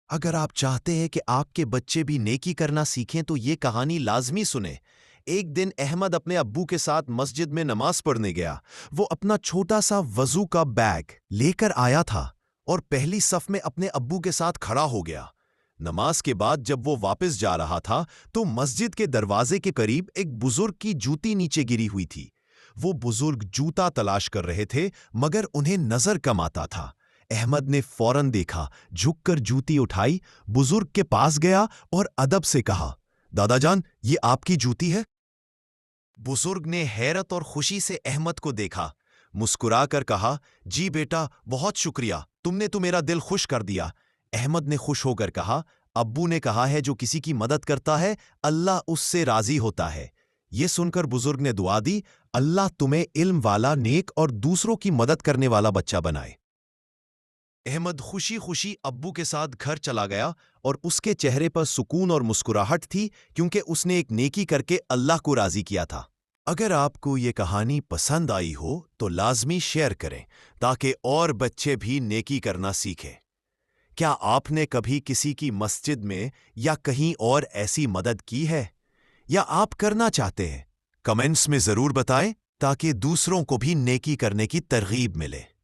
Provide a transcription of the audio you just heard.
اگر آپ چاہتے ہیں کہ آپ کے بچے بھی نیکی کرنا سیکھیں تو یہ کہانی لازمی سنیں۔ ایک دن احمد اپنے ابو کے ساتھ مسجد میں نماز پڑھنے گیا۔ وہ اپنا چھوٹا سا وضو کا بیگ لے کر آیا تھا اور پہلی صف میں اپنے ابو کے ساتھ کھڑا ہو گیا۔ نماز کے بعد جب وہ واپس جا رہا تھا تو مسجد کے دروازے کے قریب ایک بزرگ کی جوتی نیچے گری ہوئی تھی۔ وہ بزرگ جوتا تلاش کر رہے تھے مگر انہیں نظر کم آتا تھا۔ احمد نے فوراً دیکھا، جھک کر جوتی اٹھائی، بزرگ کے پاس گیا اور ادب سے کہا، دادا جان، یہ آپ کی جوتی ہے؟ بزرگ نے حیرت اور خوشی سے احمد کو دیکھا، مسکرا کر کہا، جی بیٹا، بہت شکریہ، تم نے تو میرا دل خوش کر دیا۔ احمد نے خوش ہو کر کہا، ابو نے کہا ہے جو کسی کی مدد کرتا ہے اللہ اس سے راضی ہوتا ہے۔ یہ سن کر بزرگ نے دعا دی، اللہ تمہیں علم والا، نیک اور دوسروں کی مدد کرنے والا بچہ بنائے۔ احمد خوشی خوشی ابو کے ساتھ گھر چلا گیا اور اس کے چہرے پر سکون اور مسکراہٹ تھی کیونکہ اس نے ایک نیکی کر کے اللہ کو راضی کیا تھا۔ اگر آپ کو یہ کہانی پسند آئی ہو تو لازمی شیئر کریں تاکہ اور بچے بھی نیکی کرنا سیکھیں۔ کیا آپ نے کبھی کسی کی مسجد میں یا کہیں اور ایسی مدد کی ہے یا آپ کرنا چاہتے ہیں؟ کمنٹس میں ضرور بتائیں تاکہ دوسروں کو بھی نیکی کرنے کی ترغیب ملے۔